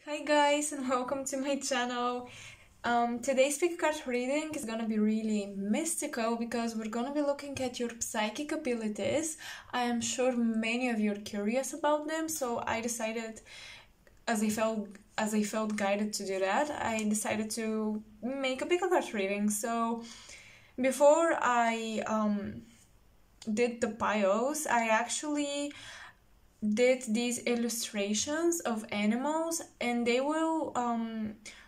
Hi guys and welcome to my channel. Today's pick card reading is gonna be really mystical because we're gonna be looking at your psychic abilities. I am sure many of you are curious about them, so I decided, as I felt guided to do that, I decided to make a pick card reading. So before I did the piles, I actually did these illustrations of animals, and they will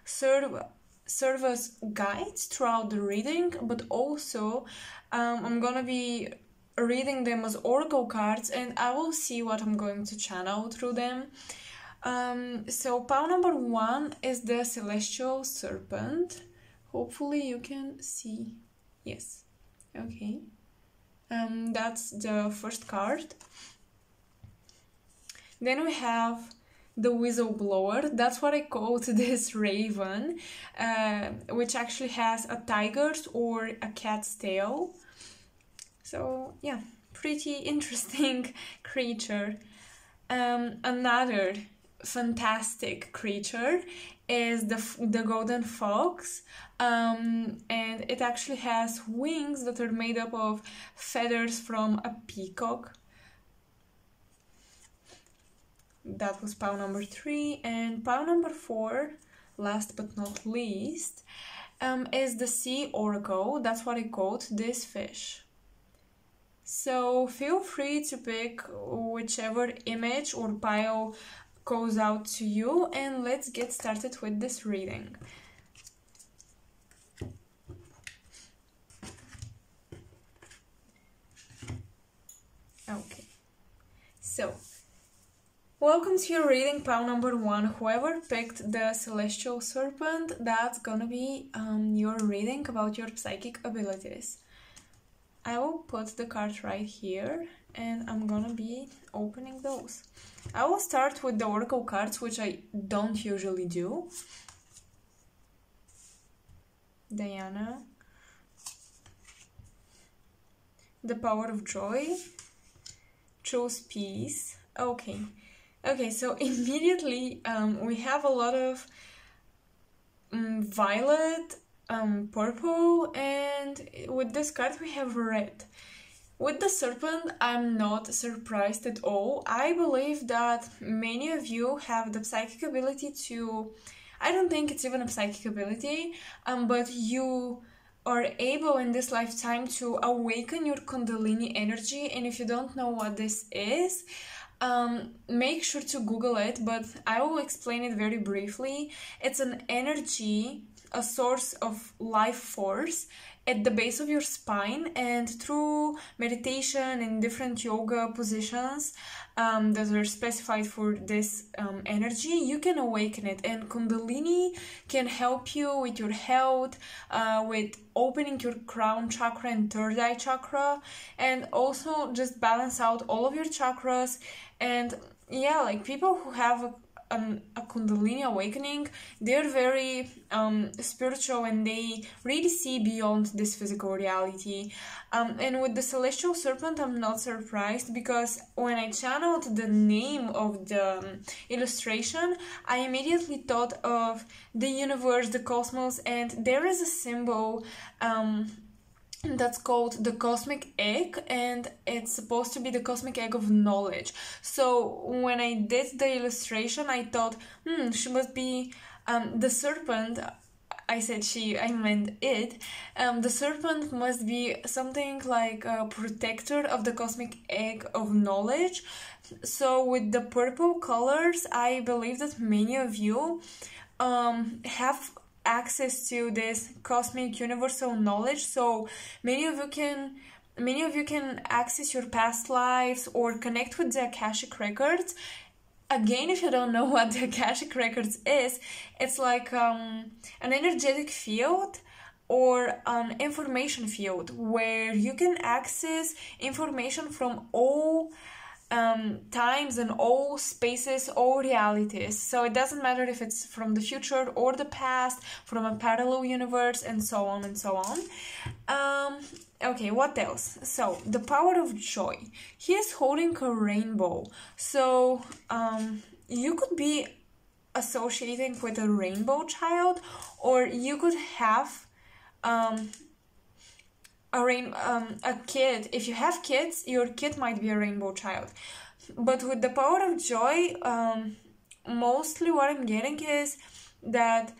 serve as guides throughout the reading, but also I'm gonna be reading them as oracle cards, and I will see what I'm going to channel through them. So pile number 1 is the Celestial Serpent. Hopefully you can see. Yes. Okay. That's the first card. Then we have the Whistleblower. That's what I called this raven, which actually has a tiger's or a cat's tail. So yeah, pretty interesting creature. Another fantastic creature is the Golden Fox, and it actually has wings that are made up of feathers from a peacock. That was pile number 3, and pile number 4, last but not least, is the Sea Oracle. That's what I called this fish. So feel free to pick whichever image or pile goes out to you, and let's get started with this reading. Okay, so welcome to your reading, pile number 1. Whoever picked the Celestial Serpent, that's gonna be your reading about your psychic abilities. I will put the card right here, and I'm gonna be opening those. I will start with the oracle cards, which I don't usually do. Diana. The Power of Joy. Choose Peace. Okay, so immediately we have a lot of violet, purple, and with this card we have red. With the serpent, I'm not surprised at all. I believe that many of you have the psychic ability to... I don't think it's even a psychic ability, but you are able in this lifetime to awaken your Kundalini energy, and if you don't know what this is, make sure to Google it, but I will explain it very briefly. It's an energy, a source of life force at the base of your spine, and through meditation and different yoga positions that are specified for this energy, you can awaken it. And Kundalini can help you with your health, with opening your crown chakra and third eye chakra, and also just balance out all of your chakras. And yeah, like people who have a Kundalini awakening, they're very spiritual, and they really see beyond this physical reality. And with the Celestial Serpent, I'm not surprised, because when I channeled the name of the illustration, I immediately thought of the universe, the cosmos, and there is a symbol that's called the cosmic egg, and it's supposed to be the cosmic egg of knowledge. So when I did the illustration, I thought, she must be the serpent. I said she, I meant it. The serpent must be something like a protector of the cosmic egg of knowledge. So with the purple colors, I believe that many of you have access to this cosmic universal knowledge. So many of you can access your past lives or connect with the Akashic records. Again, if you don't know what the Akashic records is, it's like an energetic field or an information field where you can access information from all times and all spaces, all realities. So it doesn't matter if it's from the future or the past, from a parallel universe, and so on and so on. Okay, what else? So the Power of Joy. He is holding a rainbow. So you could be associating with a rainbow child, or you could have um, a kid. If you have kids, your kid might be a rainbow child. But with the power of joy, mostly what I'm getting is that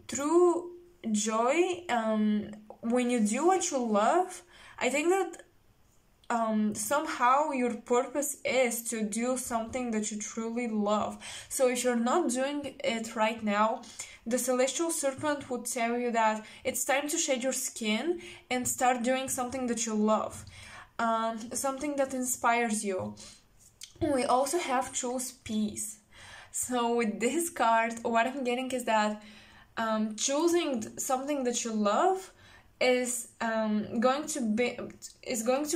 through joy, when you do what you love, I think that somehow your purpose is to do something that you truly love. So if you're not doing it right now, the celestial serpent would tell you that it's time to shed your skin and start doing something that you love, something that inspires you. We also have choose peace. So with this card, what I'm getting is that choosing something that you love is going to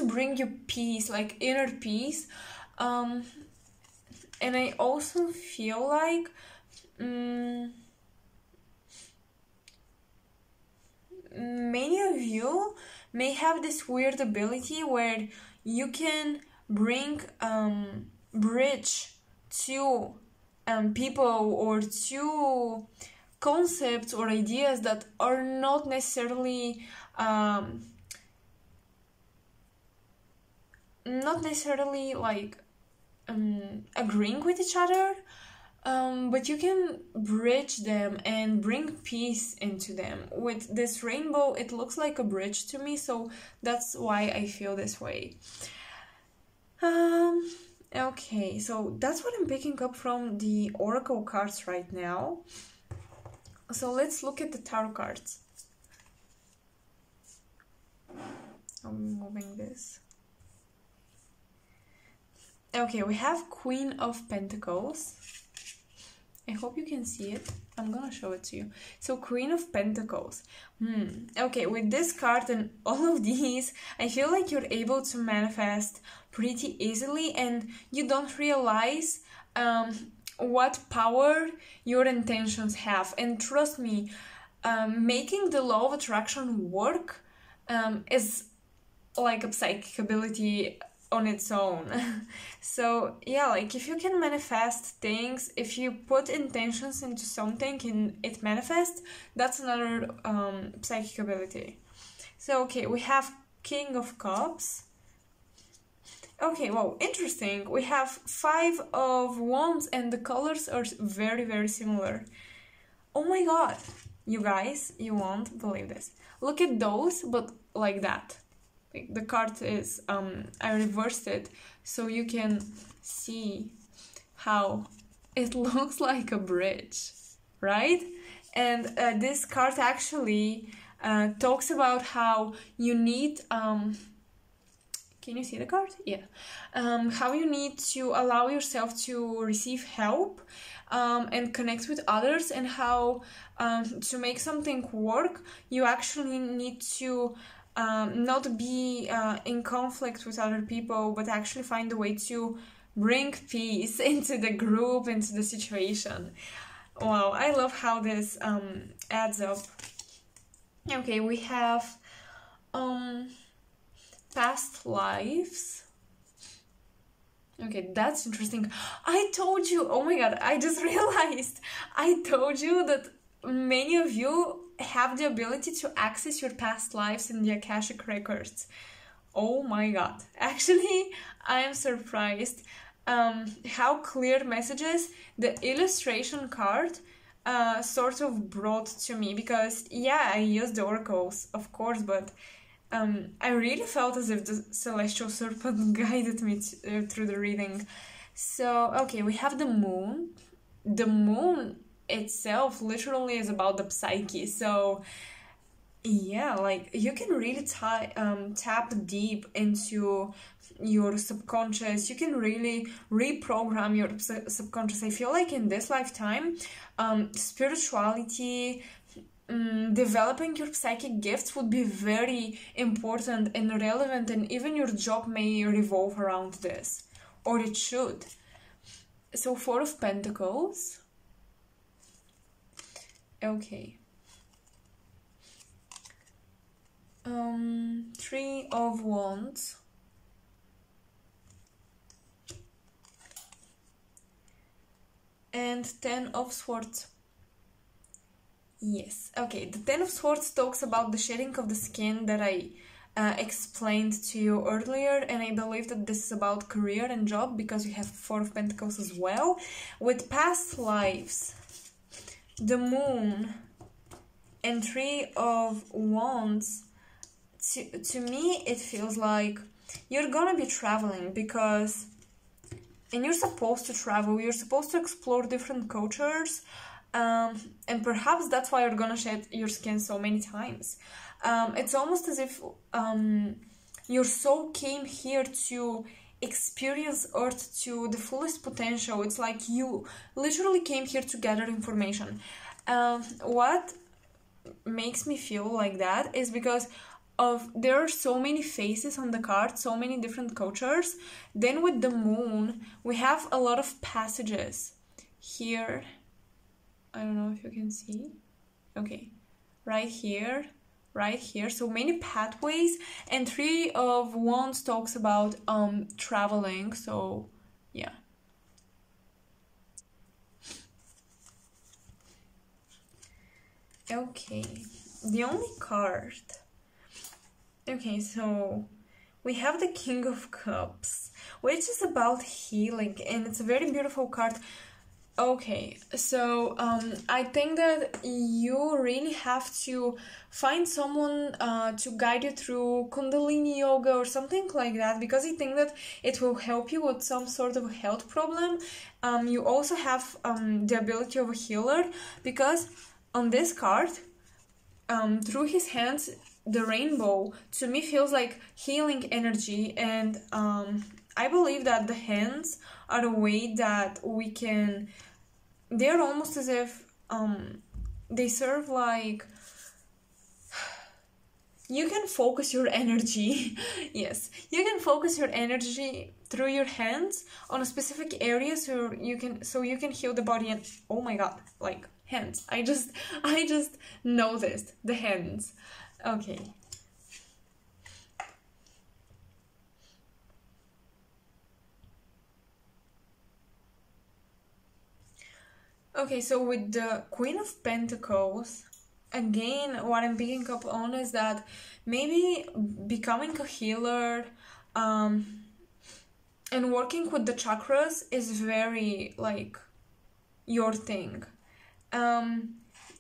bring you peace, like inner peace. And I also feel like many of you may have this weird ability where you can bring bridge to people or to concepts or ideas that are not necessarily like agreeing with each other, but you can bridge them and bring peace into them. With this rainbow, it looks like a bridge to me, so that's why I feel this way. Okay, so that's what I'm picking up from the oracle cards right now. So let's look at the tarot cards. I'm moving this. Okay, we have Queen of Pentacles. I hope you can see it. I'm gonna show it to you. So Queen of Pentacles. Okay, with this card and all of these, I feel like you're able to manifest pretty easily and you don't realize what power your intentions have. And trust me, making the law of attraction work is like a psychic ability on its own. So yeah, like if you can manifest things, if you put intentions into something and it manifests, that's another psychic ability. So okay, we have King of Cups. Okay, well, interesting. We have 5 of Wands and the colors are very, very similar. Oh my god, you guys, you won't believe this. Look at those, but like that. Like the card is, I reversed it so you can see how it looks like a bridge, right? And this card actually talks about how you need... Can you see the card? Yeah. How you need to allow yourself to receive help and connect with others, and how to make something work, you actually need to not be in conflict with other people, but actually find a way to bring peace into the group, into the situation. Wow, I love how this adds up. Okay, we have... past lives. Okay, that's interesting. I told you, oh my god, I just realized. I told you that many of you have the ability to access your past lives in the Akashic records. Oh my god. Actually, I am surprised how clear messages the illustration card sort of brought to me. Because, yeah, I used the oracles, of course, but I really felt as if the celestial serpent guided me through the reading. So, okay, we have the moon. The moon itself literally is about the psyche. So, yeah, like you can really tap deep into your subconscious. You can really reprogram your subconscious. I feel like in this lifetime, spirituality, developing your psychic gifts would be very important and relevant, and even your job may revolve around this, or it should. So 4 of Pentacles. Okay. 3 of Wands. and Ten of Swords. Yes, okay, the Ten of Swords talks about the shedding of the skin that I explained to you earlier, and I believe that this is about career and job because you have Four of Pentacles as well. With past lives, the Moon, and Three of Wands, to me it feels like you're gonna be traveling because, and you're supposed to travel, you're supposed to explore different cultures, and perhaps that's why you're gonna shed your skin so many times. It's almost as if your soul came here to experience Earth to the fullest potential. It's like you literally came here to gather information. What makes me feel like that is because there are so many faces on the card, so many different cultures. Then with the Moon, we have a lot of passages here. I don't know if you can see. Okay, right here, so many pathways. And Three of Wands talks about traveling, so yeah. Okay, the only card. Okay, so we have the King of Cups, which is about healing, and it's a very beautiful card. Okay, so I think that you really have to find someone to guide you through Kundalini yoga or something like that, because I think that it will help you with some sort of health problem. You also have the ability of a healer, because on this card, through his hands, the rainbow to me feels like healing energy, and I believe that the hands are a way that we can, they're almost as if they serve like, you can focus your energy. Yes, you can focus your energy through your hands on a specific area, so you can heal the body. And oh my god, like hands, I just noticed the hands. Okay. Okay, so with the Queen of Pentacles, again, what I'm picking up on is that maybe becoming a healer and working with the chakras is very, like, your thing.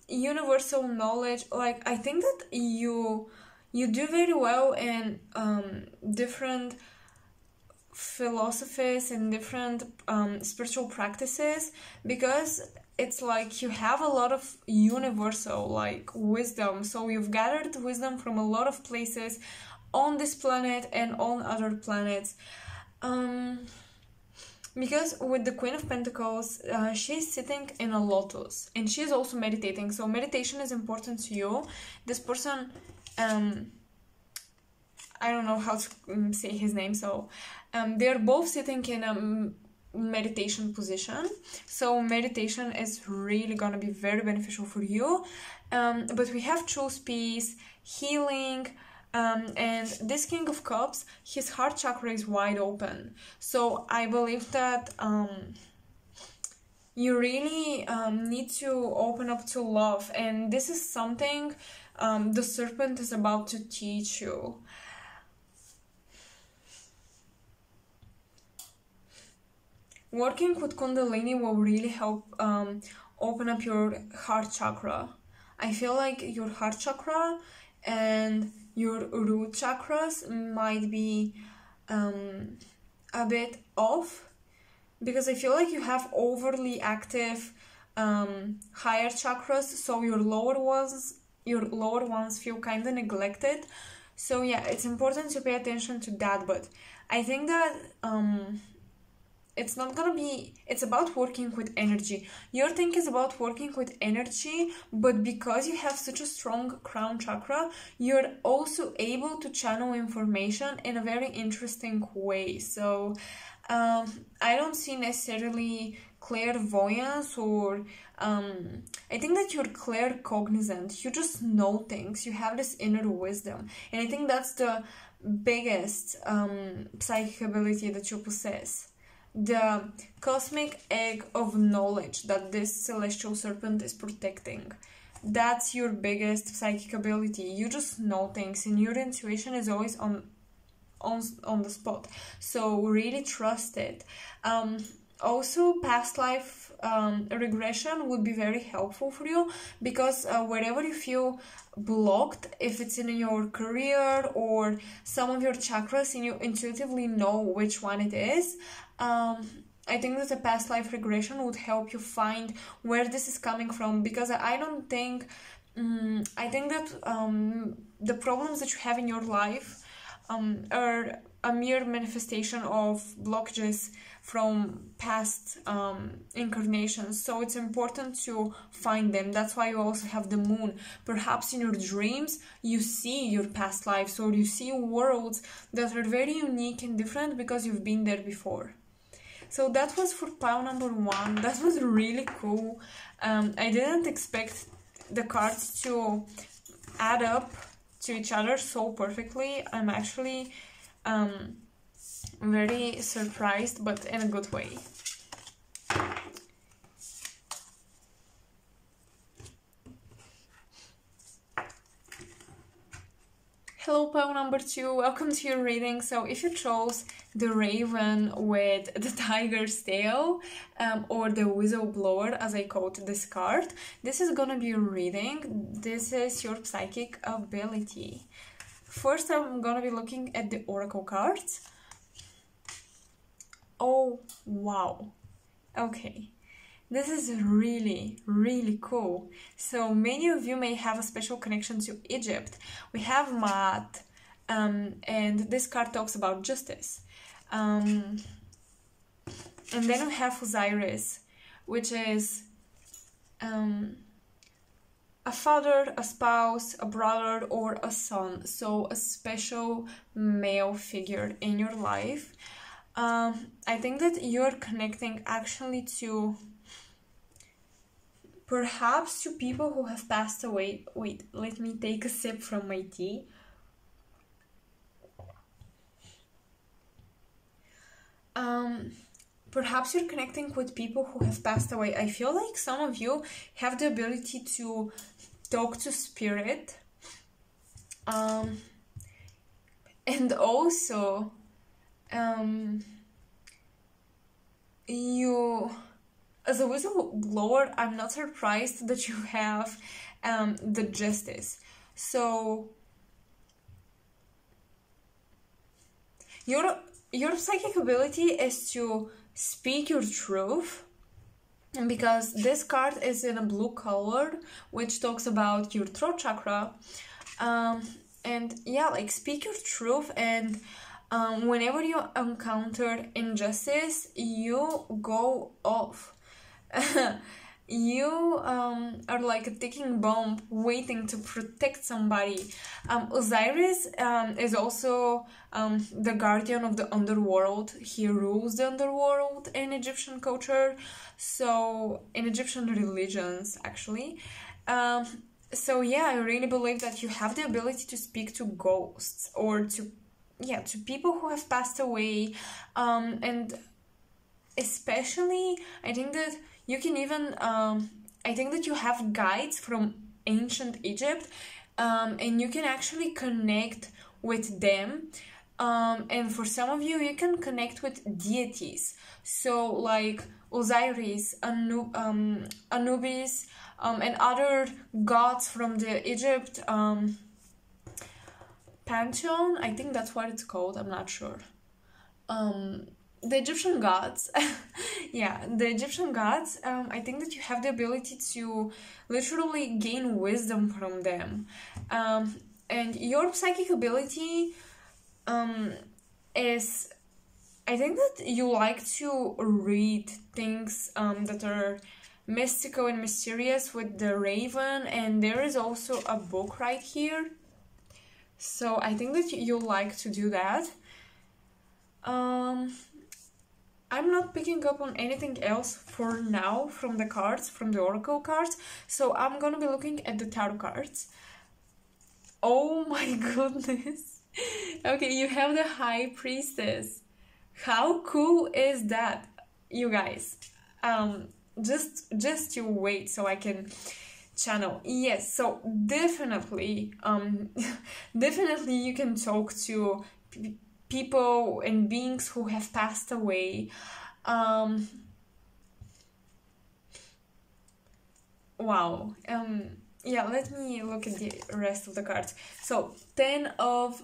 Universal knowledge, like, I think that you do very well in different philosophies and different spiritual practices, because it's like you have a lot of universal, like, wisdom. So you've gathered wisdom from a lot of places on this planet and on other planets. Because with the Queen of Pentacles, she's sitting in a lotus, and she's also meditating. So meditation is important to you. This person, I don't know how to say his name, so they're both sitting in a meditation position. So meditation is really gonna be very beneficial for you. But we have choose peace, healing, and this King of Cups, his heart chakra is wide open. So I believe that you really need to open up to love, and this is something the Serpent is about to teach you. Working with Kundalini will really help open up your heart chakra. I feel like your heart chakra and your root chakras might be a bit off, because I feel like you have overly active higher chakras, so your lower ones feel kind of neglected. So yeah, it's important to pay attention to that. But I think that it's not gonna be, it's about working with energy. Your thing is about working with energy, but because you have such a strong crown chakra, you're also able to channel information in a very interesting way. So I don't see necessarily clairvoyance, or I think that you're claircognizant. You just know things. You have this inner wisdom, and I think that's the biggest psychic ability that you possess. the cosmic egg of knowledge that this celestial serpent is protecting. That's your biggest psychic ability. You just know things, and your intuition is always on the spot. So really trust it. Also, past life regression would be very helpful for you, because wherever you feel blocked, if it's in your career or some of your chakras and you intuitively know which one it is, I think that a past life regression would help you find where this is coming from, because I don't think I think that the problems that you have in your life are a mere manifestation of blockages from past incarnations. So it's important to find them. That's why you also have the moon. Perhaps in your dreams you see your past lives, or you see worlds that are very unique and different because you've been there before. So that was for pile number 1. That was really cool. I didn't expect the cards to add up to each other so perfectly. I'm actually very surprised, but in a good way. Hello, pile number 2, welcome to your reading. So if you chose the raven with the tiger's tail, or the whistleblower, as I quote this card, this is gonna be your reading. This is your psychic ability. First, I'm gonna be looking at the oracle cards. Oh, wow. Okay. This is really, really cool. So many of you may have a special connection to Egypt. We have Maat, and this card talks about justice. And then we have Osiris, which is a father, a spouse, a brother, or a son. So a special male figure in your life. I think that you're connecting actually to perhaps to people who have passed away. Wait, let me take a sip from my tea. Perhaps you're connecting with people who have passed away. I feel like some of you have the ability to talk to spirit. And also, you, as a whistleblower, I'm not surprised that you have the justice. So your psychic ability is to speak your truth, because this card is in a blue color, which talks about your throat chakra. And yeah, like, speak your truth, and whenever you encounter injustice, you go off. You are like a ticking bomb waiting to protect somebody. Osiris is also the guardian of the underworld. He rules the underworld in Egyptian culture, so in Egyptian religions actually. So yeah, I really believe that you have the ability to speak to ghosts, or to people who have passed away, and especially I think that you can even I think that you have guides from ancient Egypt, and you can actually connect with them, and for some of you, you can connect with deities, so like Osiris, Anubis, and other gods from the Egypt pantheon. I think that's what it's called, I'm not sure. The Egyptian gods. Yeah, the Egyptian gods, I think that you have the ability to literally gain wisdom from them. And your psychic ability is, I think that you like to read things that are mystical and mysterious with the raven, and there is also a book right here. So I think that you like to do that. I'm not picking up on anything else for now from the cards, from the oracle cards, so I'm gonna be looking at the tarot cards. Oh my goodness. Okay, you have the High Priestess. How cool is that, you guys? Just you wait so I can channel. Yes, so definitely, definitely you can talk to people and beings who have passed away. Wow. Yeah, let me look at the rest of the cards. So, 10 of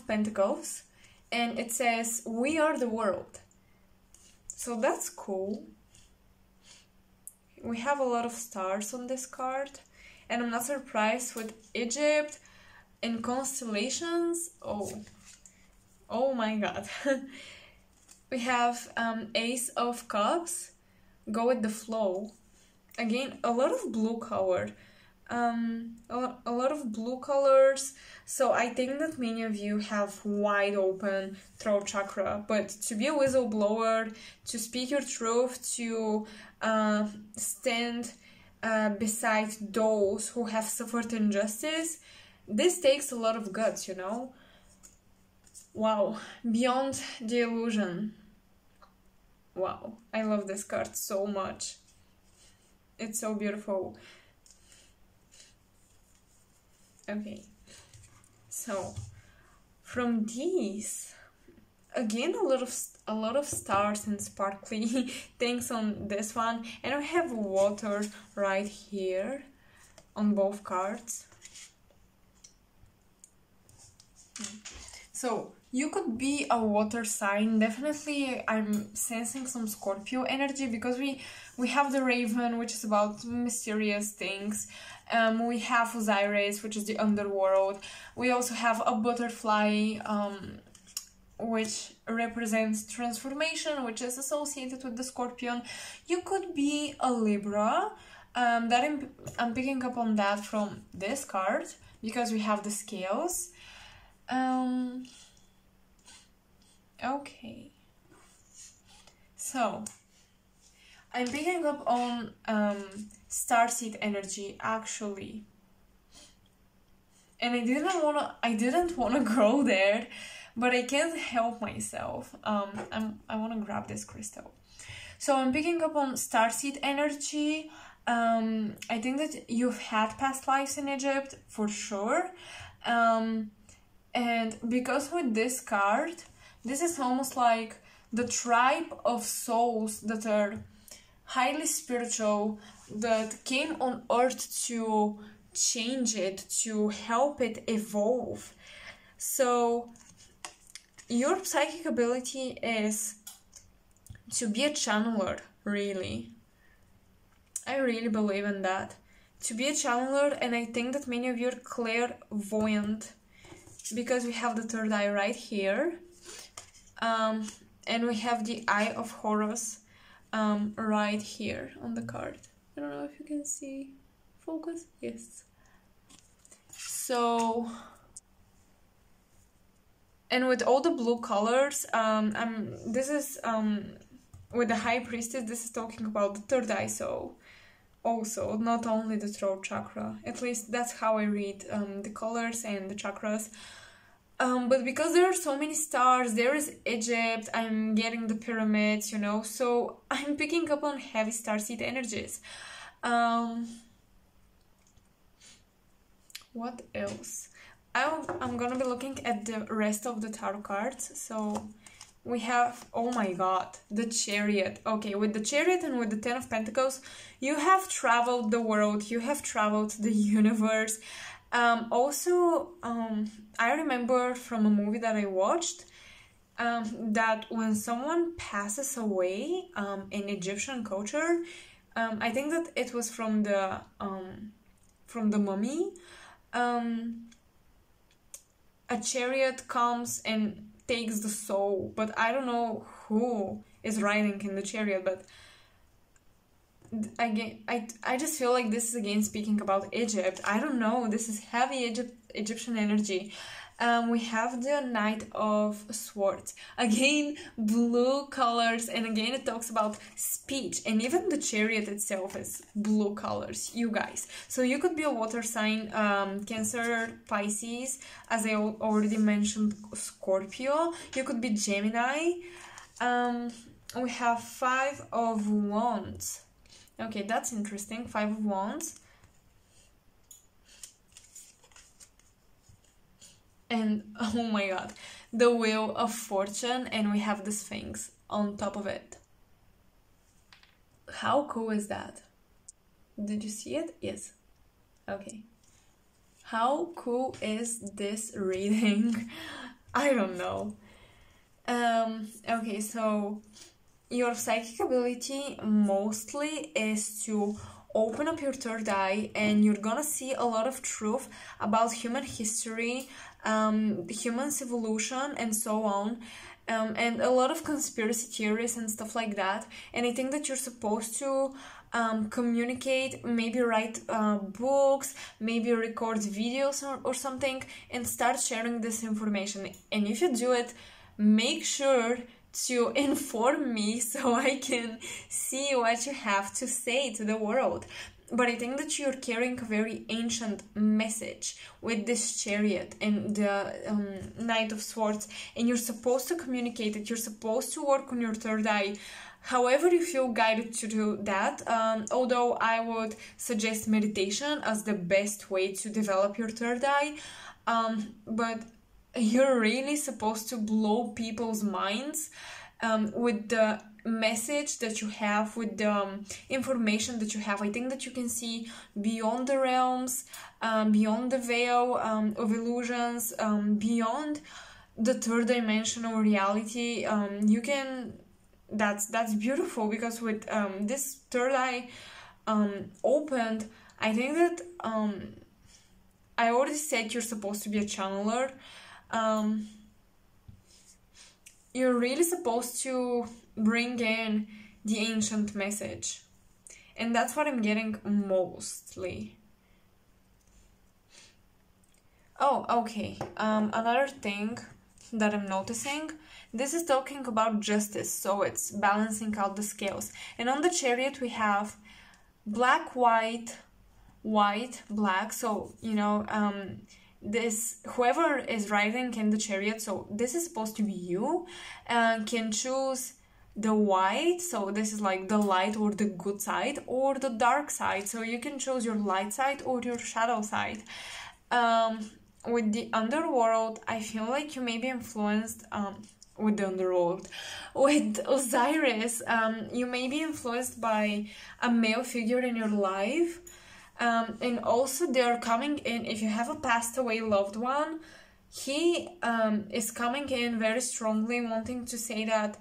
Pentacles, and it says, "We are the world." So that's cool. We have a lot of stars on this card, and I'm not surprised with Egypt and constellations. Oh my god. We have Ace of Cups, go with the flow. Again, a lot of blue color. A lot of blue colors. So I think that many of you have wide open throat chakra. But to be a whistleblower, to speak your truth, to stand beside those who have suffered injustice, this takes a lot of guts, you know? Wow. Beyond the illusion. Wow. I love this card so much. It's so beautiful. Okay, so from these, again a lot of stars and sparkly things on this one, and I have water right here on both cards. So you could be a water sign. Definitely I'm sensing some Scorpio energy, because we have the Raven, which is about mysterious things. We have Osiris, which is the underworld. We also have a butterfly, which represents transformation, which is associated with the Scorpion. You could be a Libra. I'm picking up on that from this card, because we have the scales. Okay. So I'm picking up on starseed energy, actually, and I didn't wanna go there, but I can't help myself. I wanna grab this crystal. So I'm picking up on starseed energy. I think that you've had past lives in Egypt for sure, and because with this card, this is almost like the tribe of souls that are highly spiritual, that came on earth to change it, to help it evolve. So your psychic ability is to be a channeler, really. I really believe in that. To be a channeler, and I think that many of you are clairvoyant, because we have the third eye right here. And we have the Eye of Horus right here on the card. I don't know if you can see. Focus? Yes. So, and with all the blue colors, this is with the High Priestess, this is talking about the third eye, so also not only the throat chakra. At least that's how I read the colors and the chakras. But because there are so many stars, there is Egypt, I'm getting the pyramids, you know, so I'm picking up on heavy starseed energies. What else? I'm gonna be looking at the rest of the tarot cards. So we have, oh my god, the Chariot. Okay, with the Chariot and with the Ten of Pentacles, you have traveled the world, you have traveled the universe. I remember from a movie that I watched that when someone passes away in Egyptian culture, I think that it was from the Mummy, a chariot comes and takes the soul, but I don't know who is riding in the chariot, but again, I just feel like this is again speaking about Egypt. I don't know, this is heavy Egyptian energy. We have the Knight of Swords. Again, blue colors, and again it talks about speech, and even the Chariot itself is blue colors, you guys. So you could be a water sign, Cancer, Pisces, as I already mentioned, Scorpio. You could be Gemini. We have Five of Wands. Okay, that's interesting. Five of Wands. And oh my god, the Wheel of Fortune, and we have the Sphinx on top of it. How cool is that? Did you see it? Yes. Okay. How cool is this reading? I don't know. Okay, so your psychic ability mostly is to open up your third eye, and you're gonna see a lot of truth about human history, humans' evolution, and so on, and a lot of conspiracy theories and stuff like that. And I think that you're supposed to communicate, maybe write books, maybe record videos or something, and start sharing this information. And if you do it, make sure to inform me so I can see what you have to say to the world. But I think that you're carrying a very ancient message with this Chariot and the Knight of Swords, and you're supposed to communicate it. You're supposed to work on your third eye. However you feel guided to do that, although I would suggest meditation as the best way to develop your third eye, but you're really supposed to blow people's minds with the message that you have, with the information that you have. I think that you can see beyond the realms, beyond the veil of illusions, beyond the third dimensional reality. You can, that's beautiful, because with this third eye opened, I think that I already said you're supposed to be a channeler. You're really supposed to bring in the ancient message, and that's what I'm getting mostly. Oh, okay. Another thing that I'm noticing, this is talking about justice, so it's balancing out the scales. And on the Chariot we have black, white, white, black. So you know, this, whoever is riding in the Chariot, so this is supposed to be you, can choose the white, so this is like the light or the good side, or the dark side, so you can choose your light side or your shadow side. With the underworld, I feel like you may be influenced with the underworld. With Osiris, you may be influenced by a male figure in your life. And also they are coming in, if you have a passed away loved one, he is coming in very strongly, wanting to say that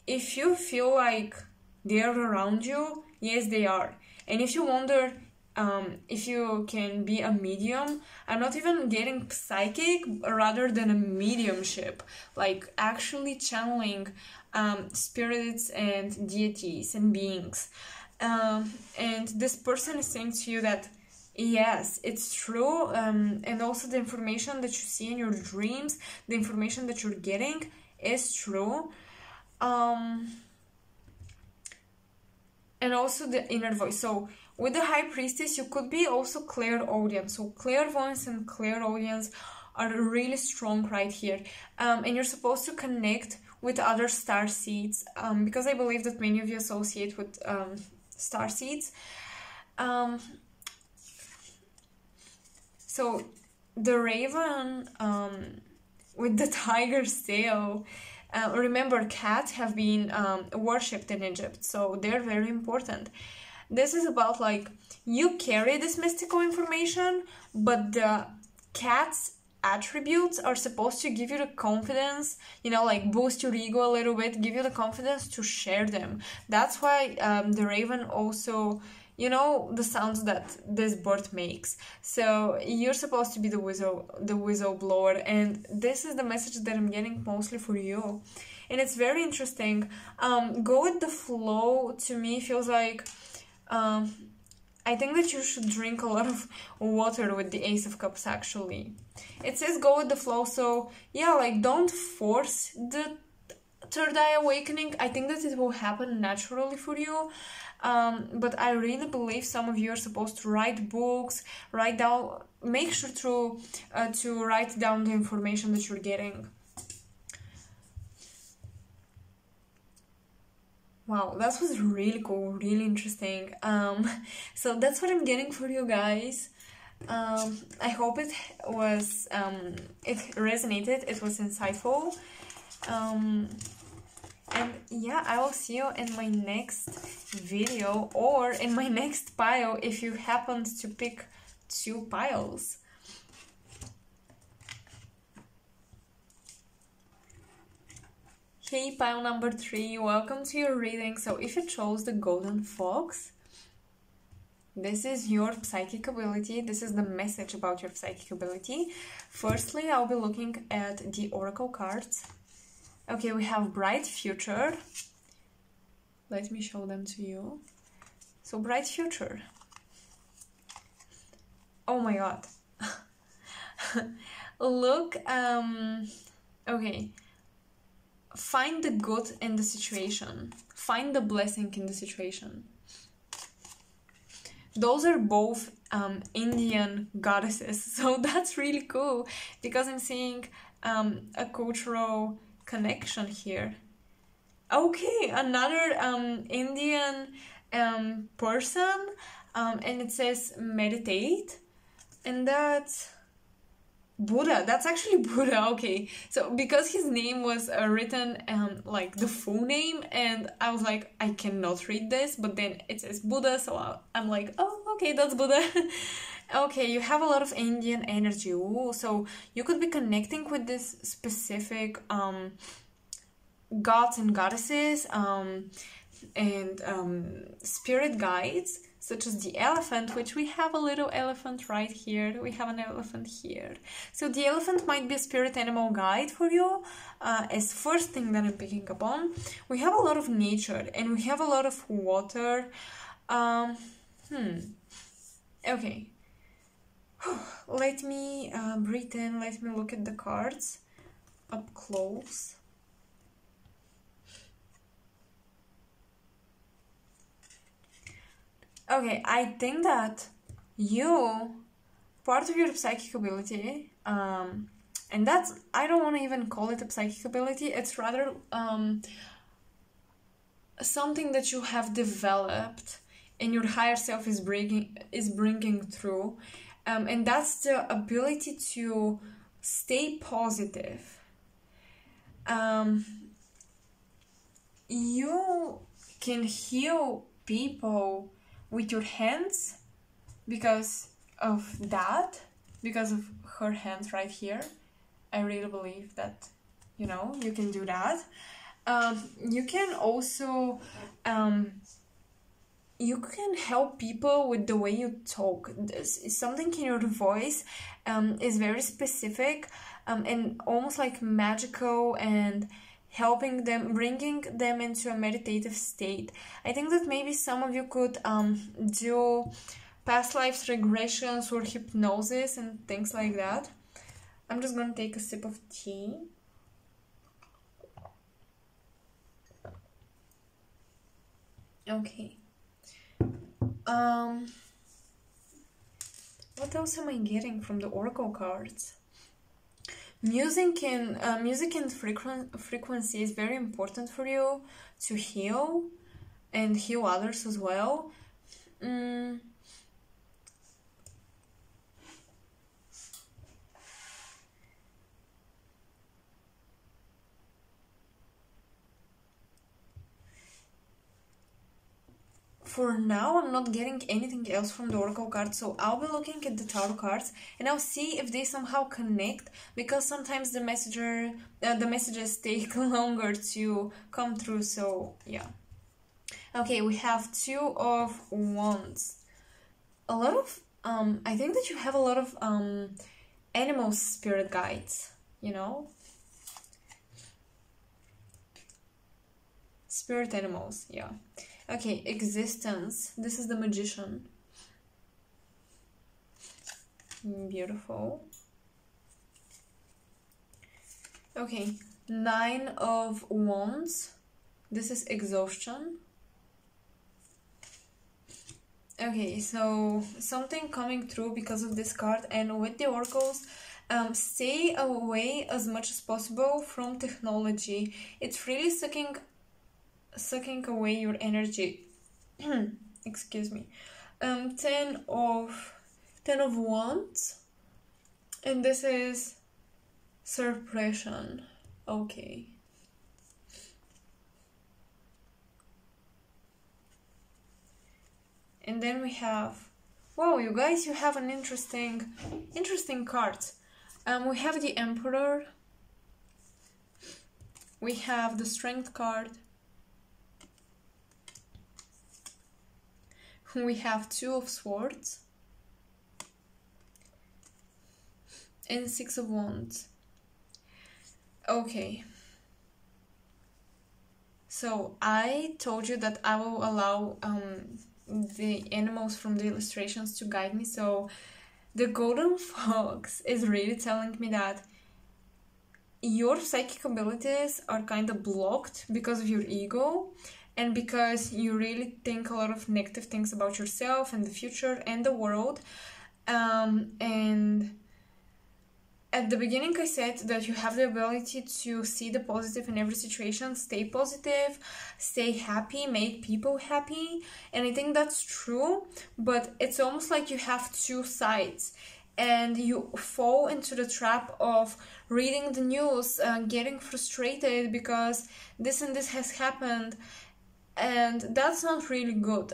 if you feel like they are around you, yes, they are. And if you wonder if you can be a medium, I'm not even getting psychic, rather than a mediumship, like actually channeling spirits and deities and beings. And this person is saying to you that yes, it's true, and also the information that you see in your dreams, the information that you're getting is true. And also the inner voice. So with the High Priestess, you could be also clairaudience. So clairvoyance and clairaudience are really strong right here. And you're supposed to connect with other star seeds, because I believe that many of you associate with star seeds. So the raven with the tiger's tail, remember, cats have been worshipped in Egypt, so they're very important. This is about like you carry this mystical information, but the cat's attributes are supposed to give you the confidence, you know, like boost your ego a little bit, give you the confidence to share them. That's why the raven also, you know, the sounds that this bird makes. So you're supposed to be the whistleblower, and this is the message that I'm getting mostly for you. And it's very interesting. Go with the flow, to me, feels like I think that you should drink a lot of water with the Ace of Cups, actually. It says go with the flow, so yeah, like don't force the third eye awakening. I think that it will happen naturally for you. But I really believe some of you are supposed to write books, write down, make sure to write down the information that you're getting. Wow, that was really cool, really interesting. So that's what I'm getting for you guys. I hope it was, it resonated, it was insightful. And yeah, I will see you in my next video or in my next pile if you happened to pick 2 piles. Hey, pile number 3, welcome to your reading. So if you chose the Golden Fox, this is your psychic ability. This is the message about your psychic ability. Firstly, I'll be looking at the oracle cards. Okay, we have Bright Future. Let me show them to you. So, Bright Future. Oh my god. Look, okay. Find the good in the situation. Find the blessing in the situation. Those are both Indian goddesses, so that's really cool because I'm seeing a cultural connection here. Okay, another Indian person, and it says meditate, and that's Buddha. That's actually Buddha. Okay, so because his name was written like the full name, and I was like, I cannot read this, but then it says Buddha, so I'm like, oh, okay, that's Buddha. Okay, you have a lot of Indian energy. Ooh, so you could be connecting with this specific gods and goddesses and spirit guides, such as the elephant, which we have a little elephant right here. We have an elephant here. So the elephant might be a spirit animal guide for you, as first thing that I'm picking up on. We have a lot of nature and we have a lot of water. Okay. Let me breathe in, let me look at the cards up close. Okay, I think that part of your psychic ability, and that's, I don't want to even call it a psychic ability, it's rather something that you have developed and your higher self is bringing through, and that's the ability to stay positive. You can heal people with your hands because of that, because of her hands right here. I really believe that, you know, you can do that. You can also you can help people with the way you talk. Something in your voice is very specific and almost like magical, and helping them, bringing them into a meditative state. I think that maybe some of you could do past lives regressions or hypnosis and things like that. I'm just gonna take a sip of tea. Okay. What else am I getting from the oracle cards? Music and frequency is very important for you to heal and heal others as well. For now, I'm not getting anything else from the oracle cards, so I'll be looking at the tarot cards and I'll see if they somehow connect, because sometimes the messages take longer to come through, so yeah. Okay, we have Two of Wands. A lot of, I think that you have a lot of animal spirit guides, you know? Spirit animals, yeah. Okay, existence. This is the magician. Beautiful. Okay, 9 of wands. This is exhaustion. Okay, so something coming through because of this card, and with the oracles, stay away as much as possible from technology. It's really sucking away your energy. Excuse me. 10 of wands, and this is suppression. Okay. And then we have, wow, you guys, you have an interesting card. We have the Emperor. We have the Strength card. We have 2 of swords. And 6 of wands. Okay. So I told you that I will allow the animals from the illustrations to guide me. So the golden fox is really telling me that your psychic abilities are kind of blocked because of your ego, and because you really think a lot of negative things about yourself and the future and the world. And at the beginning I said that you have the ability to see the positive in every situation, stay positive, stay happy, make people happy, and I think that's true, but it's almost like you have 2 sides, and you fall into the trap of reading the news, getting frustrated because this and this has happened, and that's not really good.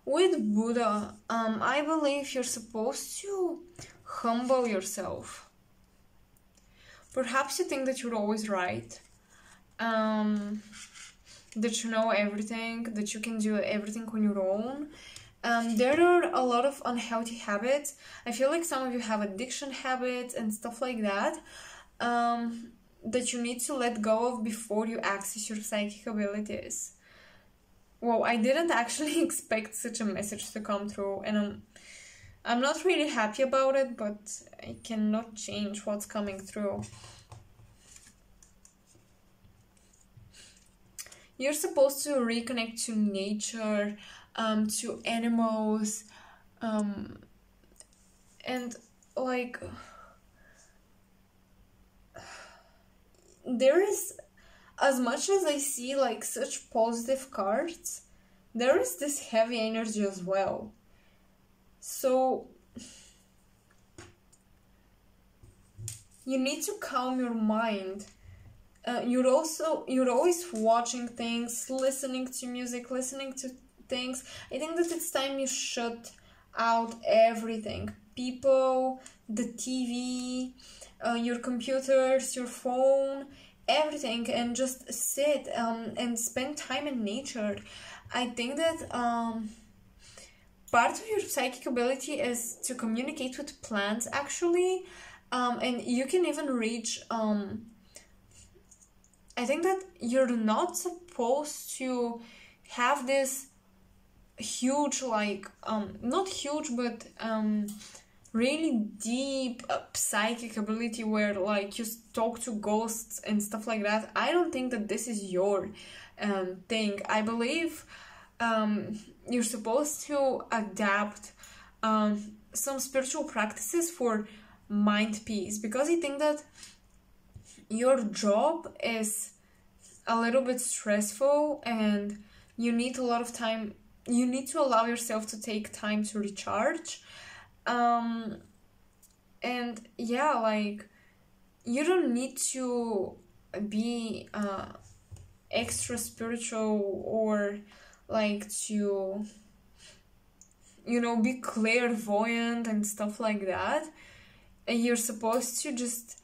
With Buddha, I believe you're supposed to humble yourself. Perhaps you think that you're always right, that you know everything, that you can do everything on your own. There are a lot of unhealthy habits. I feel like some of you have addiction habits and stuff like that, that you need to let go of before you access your psychic abilities. Well, I didn't actually expect such a message to come through, and I'm not really happy about it, but I cannot change what's coming through. You're supposed to reconnect to nature, to animals, and like there is, as much as I see like such positive cards, there is this heavy energy as well. So you need to calm your mind. You're always watching things, listening to music, listening to things. I think that it's time you shut out everything. People, the TV, your computers, your phone, everything, and just sit and spend time in nature. I think that part of your psychic ability is to communicate with plants, actually, and you can even reach I think that you're not supposed to have this huge, like not huge, but really deep psychic ability where like you talk to ghosts and stuff like that. I don't think that this is your thing. I believe you're supposed to adapt some spiritual practices for mind peace, because I think that your job is a little bit stressful and you need a lot of time. You need to allow yourself to take time to recharge. And yeah, like you don't need to be extra spiritual or like to, you know, be clairvoyant and stuff like that. You're supposed to just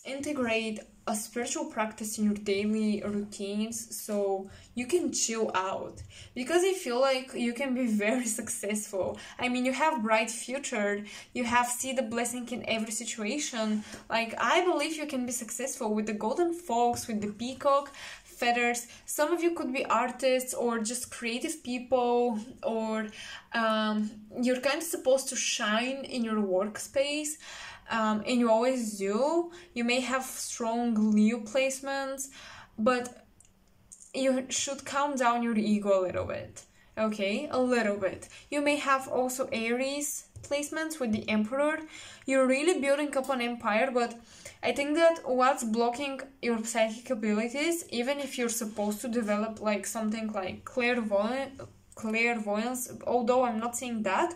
integrate a spiritual practice in your daily routines so you can chill out, because I feel like you can be very successful. I mean, you have bright future, you have see the blessing in every situation. Like, I believe you can be successful with the golden fox, with the peacock feathers. Some of you could be artists or just creative people, or you're kind of supposed to shine in your workspace, and you always do. You may have strong Leo placements, but you should calm down your ego a little bit, okay? A little bit. You may have also Aries placements with the Emperor. You're really building up an empire, but I think that what's blocking your psychic abilities, even if you're supposed to develop like something like clairvoyance, although I'm not saying that,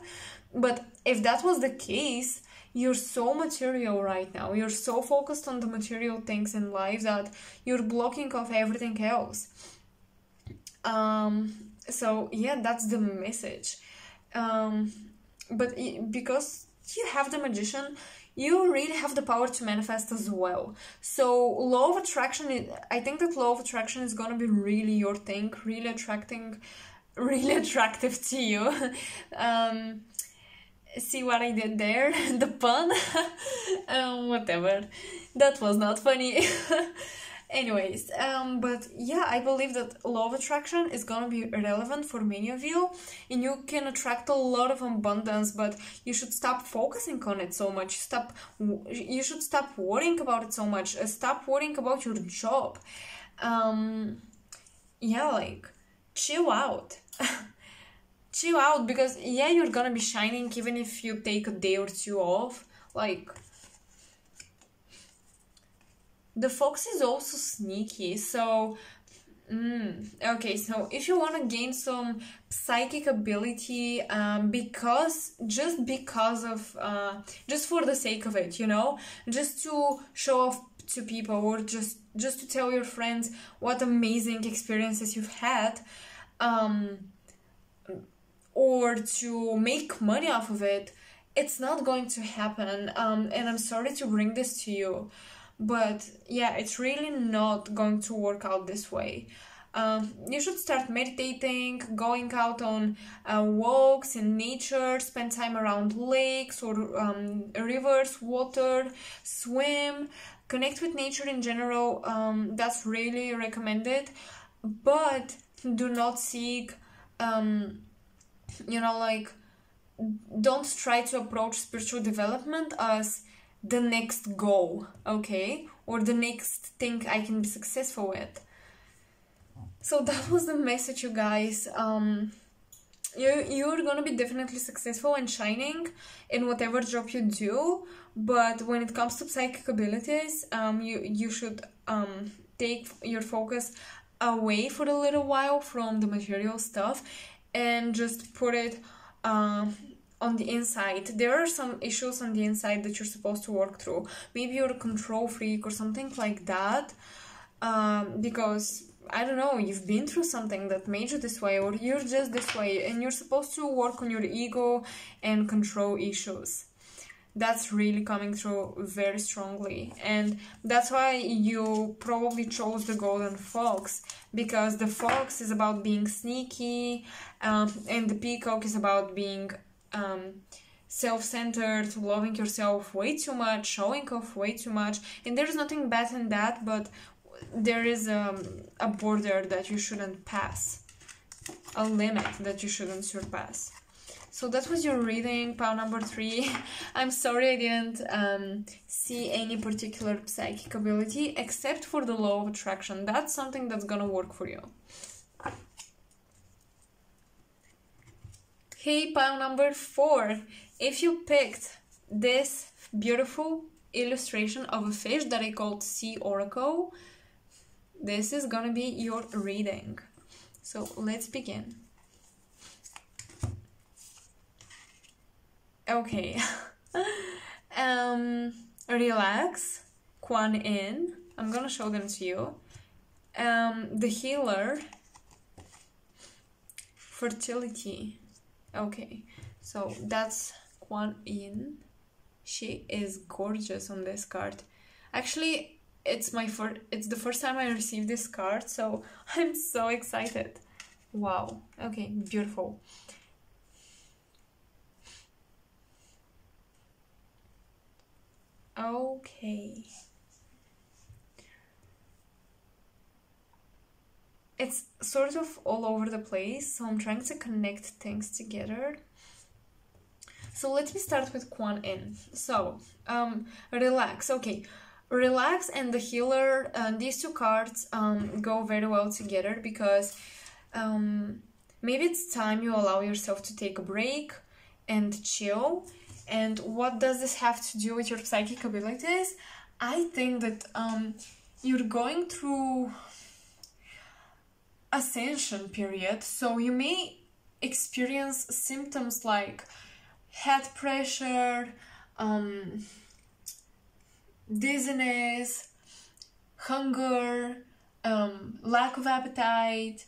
but if that was the case, you're so material right now. You're so focused on the material things in life that you're blocking off everything else. So yeah, that's the message. But because you have the Magician, you really have the power to manifest as well. So law of attraction, I think that law of attraction is gonna be really your thing, really attractive to you. See what I did there? The pun? Whatever. That was not funny. Anyways, but yeah, I believe that law of attraction is gonna be relevant for many of you, and you can attract a lot of abundance, but you should stop focusing on it so much. You should stop worrying about it so much. Stop worrying about your job. Yeah, like, chill out. Chill out, because yeah, you're gonna be shining even if you take a day or two off. Like, the fox is also sneaky, so okay, so if you want to gain some psychic ability, just for the sake of it, you know, just to show off to people, or just to tell your friends what amazing experiences you've had, or to make money off of it, it's not going to happen. And I'm sorry to bring this to you, but yeah, it's really not going to work out this way. You should start meditating, going out on walks in nature, spend time around lakes or rivers, water, swim, connect with nature in general. That's really recommended, but do not seek, like, don't try to approach spiritual development as the next goal, okay? Or the next thing I can be successful with. So that was the message, you guys. You're gonna be definitely successful and shining in whatever job you do, but when it comes to psychic abilities, you should take your focus away for a little while from the material stuff and just put it on the inside. There are some issues on the inside that you're supposed to work through. Maybe you're a control freak or something like that, because I don't know, you've been through something that made you this way, or you're just this way, and you're supposed to work on your ego and control issues. That's really coming through very strongly, and that's why you probably chose the golden fox, because the fox is about being sneaky, and the peacock is about being self-centered, loving yourself way too much, showing off way too much. And there's nothing bad in that, but there is a border that you shouldn't pass, a limit that you shouldn't surpass. So that was your reading, pile number 3. I'm sorry I didn't see any particular psychic ability except for the law of attraction. That's something that's gonna work for you. Hey, pile number 4. If you picked this beautiful illustration of a fish that I called Sea Oracle, this is gonna be your reading. So let's begin. Okay. Relax, Kuan Yin. I'm gonna show them to you. The Healer, Fertility. Okay, so that's Kuan Yin. She is gorgeous on this card. Actually, it's the first time I received this card, so I'm so excited. Wow. Okay, beautiful. Okay. It's sort of all over the place, so I'm trying to connect things together. So let me start with Quan Yin. So, relax. Okay, relax and the healer. These two cards go very well together because maybe it's time you allow yourself to take a break and chill. And what does this have to do with your psychic abilities? I think that you're going through ascension period, so you may experience symptoms like head pressure, dizziness, hunger, lack of appetite,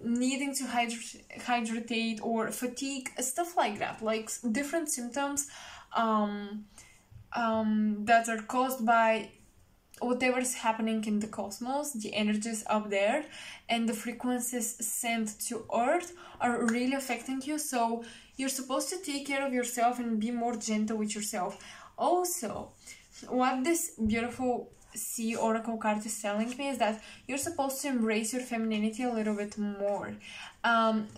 needing to hydrate or fatigue, stuff like that, like different symptoms that are caused by whatever is happening in the cosmos, the energies up there, and the frequencies sent to Earth are really affecting you. So you're supposed to take care of yourself and be more gentle with yourself. Also, what this beautiful Sea Oracle card is telling me is that you're supposed to embrace your femininity a little bit more.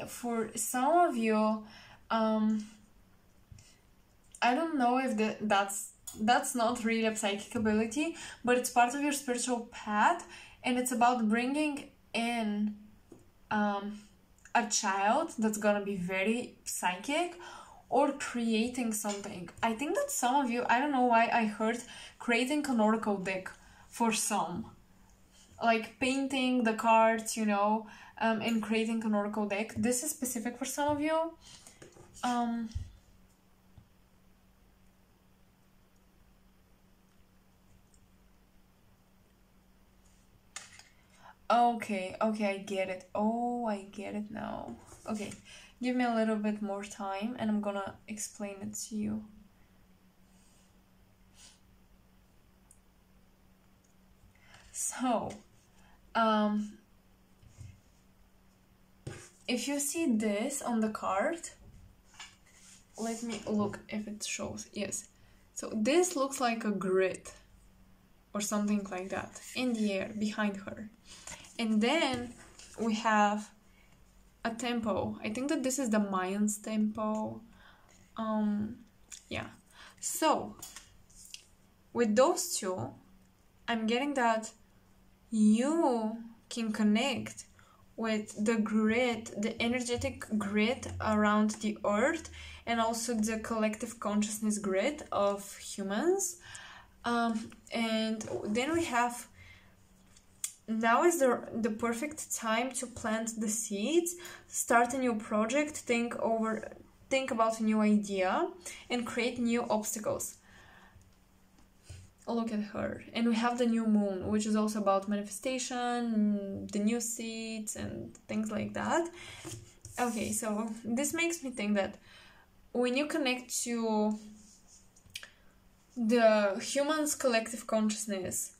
For some of you, I don't know if that's not really a psychic ability, but it's part of your spiritual path, and it's about bringing in a child that's gonna be very psychic or creating something. I think that some of you, I don't know why I heard creating an oracle deck for some, like painting the cards, you know, and creating an oracle deck. This is specific for some of you. Okay, I get it. Oh, I get it now. Okay, give me a little bit more time and I'm gonna explain it to you. So, if you see this on the card, let me look if it shows. Yes. So this looks like a grid or something like that in the air behind her. And then we have a tempo. I think that this is the Mayans tempo. Yeah. So with those two, I'm getting that you can connect with the grid, the energetic grid around the earth, and also the collective consciousness grid of humans. And then we have, now is the perfect time to plant the seeds, start a new project, think about a new idea, and create new obstacles. Look at her. And we have the new moon, which is also about manifestation, the new seeds, and things like that. Okay, so this makes me think that when you connect to the human's collective consciousness,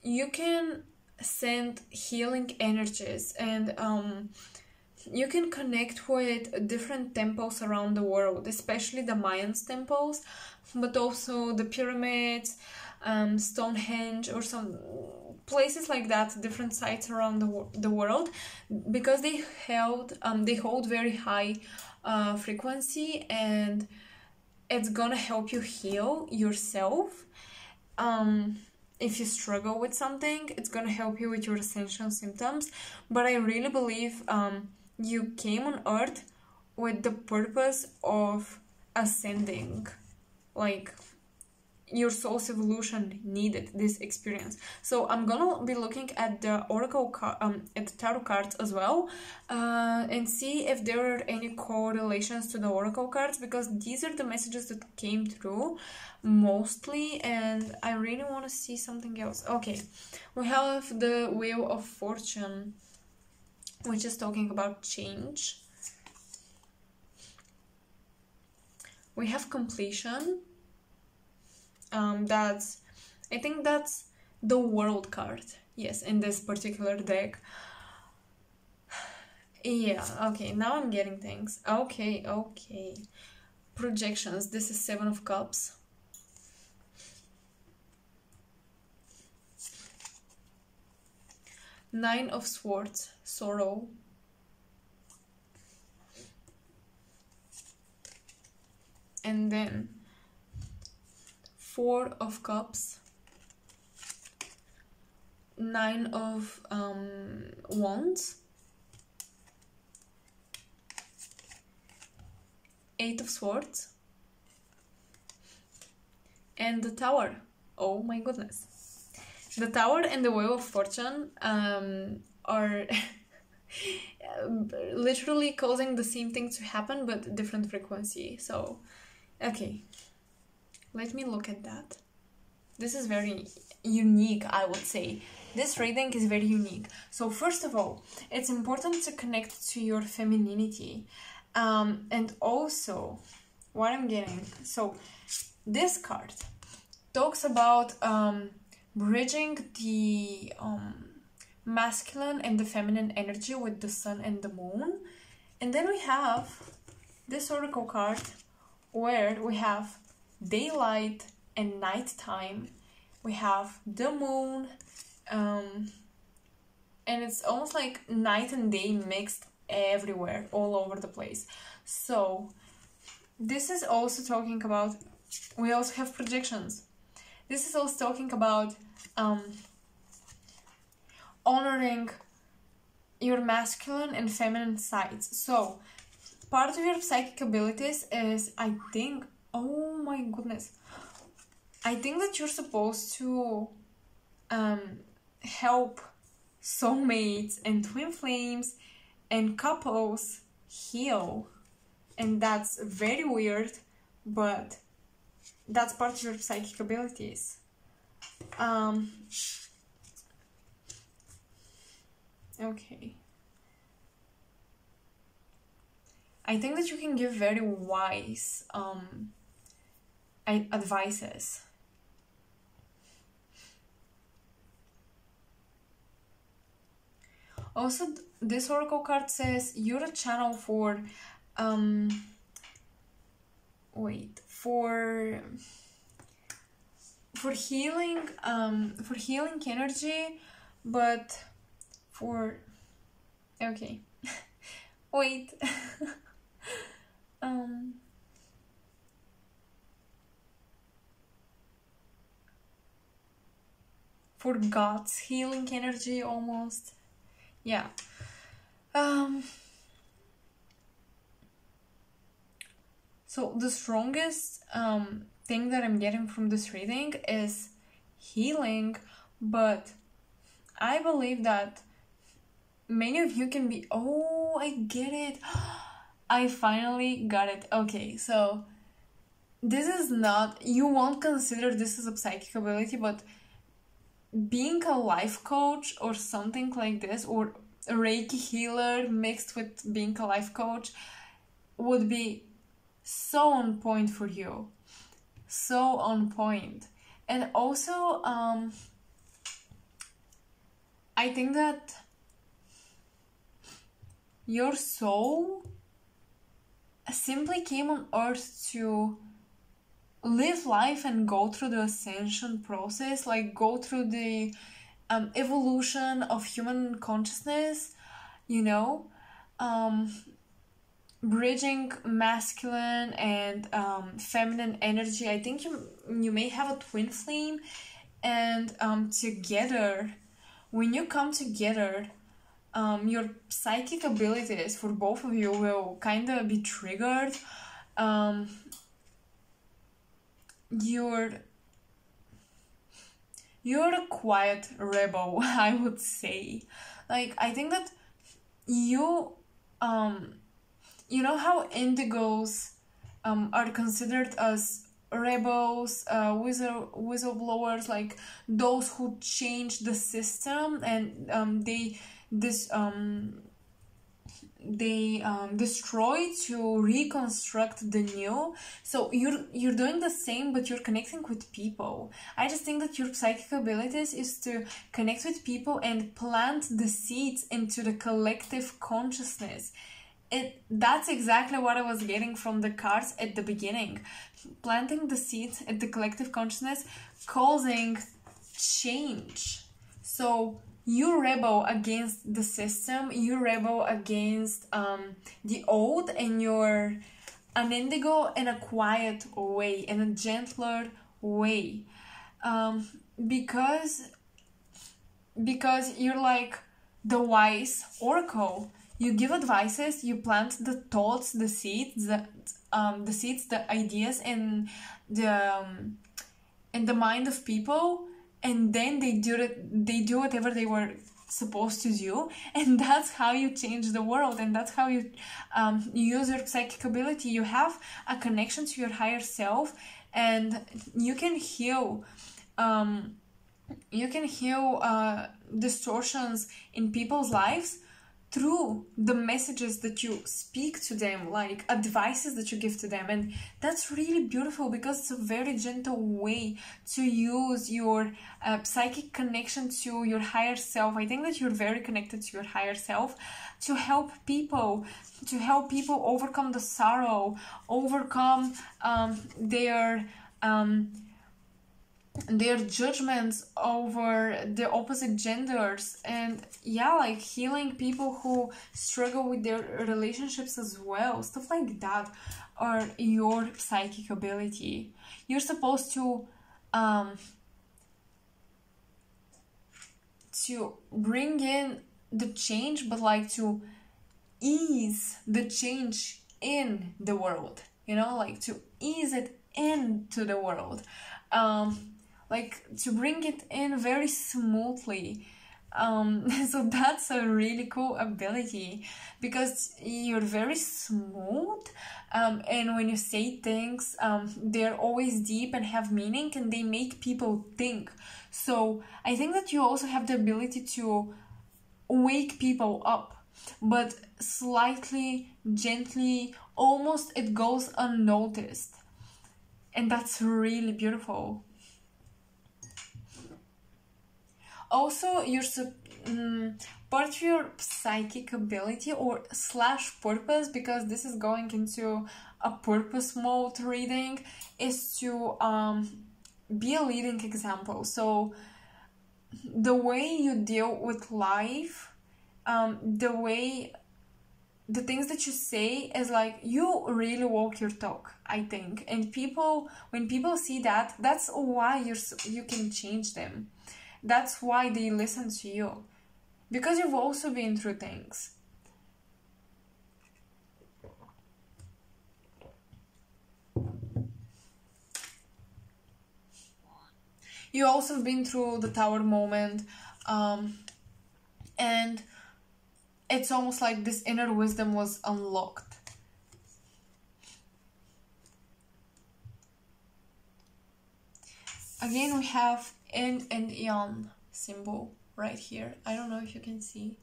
you can send healing energies, and you can connect with different temples around the world, especially the Mayans temples, but also the pyramids, Stonehenge, or some places like that, different sites around the world, because they hold very high frequency, and it's gonna help you heal yourself. If you struggle with something, it's gonna help you with your ascension symptoms. But I really believe you came on Earth with the purpose of ascending. Like, your soul's evolution needed this experience. So I'm gonna be looking at the oracle at the tarot cards as well, and see if there are any correlations to the oracle cards, because these are the messages that came through mostly, and I really want to see something else. Okay, we have the Wheel of Fortune, which is talking about change. We have completion. I think that's the World card. Yes, in this particular deck. Yeah, okay, now I'm getting things. Okay, okay. Projections. This is Seven of Cups. Nine of Swords, Sorrow. And then Four of Cups. Nine of Wands. Eight of Swords. And the Tower. Oh my goodness. The Tower and the Wheel of Fortune are literally causing the same thing to happen, but different frequency. So, okay. Let me look at that. This is very unique, I would say. This reading is very unique. So, first of all, it's important to connect to your femininity. And also, what I'm getting... So, this card talks about... bridging the masculine and the feminine energy with the sun and the moon. And then we have this oracle card where we have daylight and nighttime. We have the moon, and it's almost like night and day mixed everywhere, all over the place. So this is also talking about, we also have projections. This is also talking about honoring your masculine and feminine sides. So, part of your psychic abilities is, I think, oh my goodness, I think that you're supposed to help soulmates and twin flames and couples heal. And that's very weird, but that's part of your psychic abilities. Okay. I think that you can give very wise advices. Also, this oracle card says you're a channel for for healing energy, but for okay wait for God's healing energy almost. Yeah. So the strongest thing that I'm getting from this reading is healing, but I believe that many of you can be... Oh, I get it. I finally got it. Okay, so this is not... You won't consider this as a psychic ability, but being a life coach or something like this, or a Reiki healer mixed with being a life coach, would be so on point for you. So on point. And also, I think that your soul simply came on earth to live life and go through the ascension process, like go through the evolution of human consciousness, you know, bridging masculine and feminine energy. I think you may have a twin flame, and together, when you come together, your psychic abilities for both of you will kind of be triggered. You're a quiet rebel, I would say. Like, I think that you know how indigos are considered as rebels, whistleblowers, like those who change the system, and destroy to reconstruct the new. So you're doing the same, but you're connecting with people. I just think that your psychic abilities is to connect with people and plant the seeds into the collective consciousness. That's exactly what I was getting from the cards at the beginning. Planting the seeds at the collective consciousness, causing change. So you rebel against the system, you rebel against the old, and you're an indigo in a quiet way, in a gentler way. Because you're like the wise oracle. You give advices, you plant the thoughts, the seeds, the ideas in the mind of people, and then they do whatever they were supposed to do, and that's how you change the world, and that's how you use your psychic ability. You have a connection to your higher self, and you can heal distortions in people's lives through the messages that you speak to them, like advices that you give to them. And that's really beautiful, because it's a very gentle way to use your psychic connection to your higher self. I think that you're very connected to your higher self to help people overcome the sorrow, overcome their judgments over the opposite genders, and yeah, like healing people who struggle with their relationships as well. Stuff like that are your psychic ability. You're supposed to bring in the change, but like to ease the change in the world, like to ease it into the world, like to bring it in very smoothly. So that's a really cool ability, because you're very smooth, and when you say things, they're always deep and have meaning, and they make people think. So I think that you also have the ability to wake people up, but slightly, gently, almost it goes unnoticed, and that's really beautiful. Also, part of your psychic ability or / purpose, because this is going into a purpose mode reading, is to be a leading example. So the way you deal with life, the things that you say is like you really walk your talk, I think. And when people see that, that's why you can change them. That's why they listen to you, because you've also been through things. You also have been through the tower moment, and it's almost like this inner wisdom was unlocked. Again, we have Yin and Yang symbol right here. I don't know if you can see.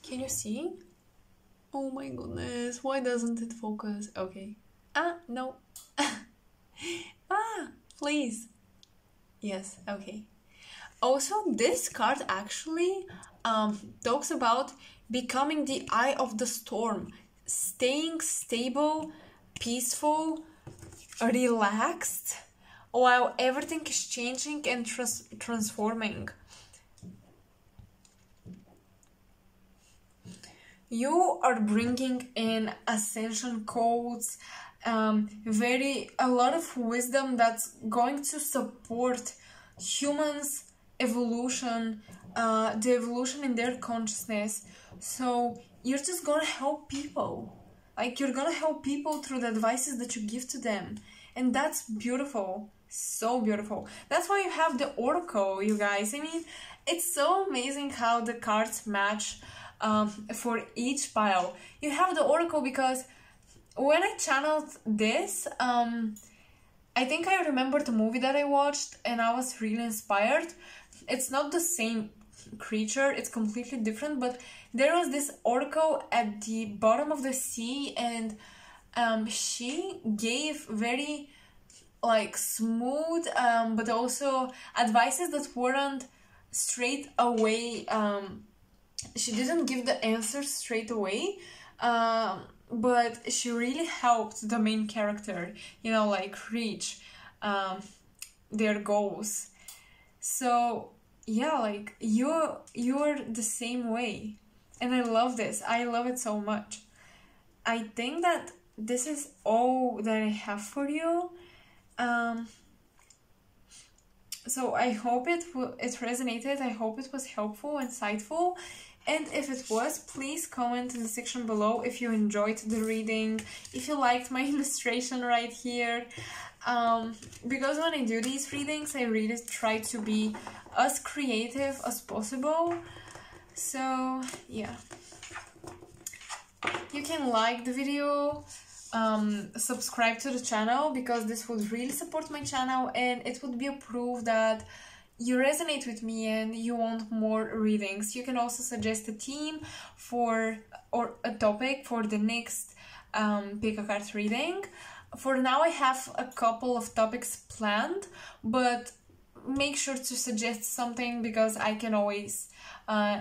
Can you see? Oh my goodness, why doesn't it focus? Okay. No. Please. Yes, okay. Also, this card actually talks about becoming the eye of the storm, staying stable, peaceful, relaxed, while everything is changing and transforming. You are bringing in ascension codes, a lot of wisdom that's going to support humans' evolution, the evolution in their consciousness. So you're just gonna help people. Like, you're gonna help people through the advices that you give to them. And that's beautiful. So beautiful. That's why you have the oracle, you guys. I mean, it's so amazing how the cards match for each pile. You have the oracle because when I channeled this, I think I remember the movie that I watched and I was really inspired. It's not the same creature. It's completely different, but there was this oracle at the bottom of the sea, and she gave very like smooth but also advices that weren't straight away. She didn't give the answers straight away, but she really helped the main character, you know, like reach their goals. So yeah, like you're the same way, and I love this. I love it so much. I think that this is all that I have for you. So I hope it resonated. I hope it was helpful, insightful. And if it was, please comment in the section below if you enjoyed the reading, if you liked my illustration right here. Because when I do these readings, I really try to be as creative as possible. So yeah, you can like the video, subscribe to the channel, because this would really support my channel, and it would be a proof that you resonate with me and you want more readings. You can also suggest a theme for or a topic for the next pick a card reading. For now I have a couple of topics planned, but make sure to suggest something, because I can always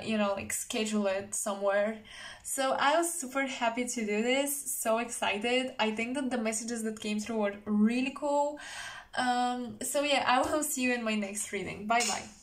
you know, like schedule it somewhere. So I was super happy to do this, so excited. I think that the messages that came through were really cool. So yeah, I will see you in my next reading. Bye bye.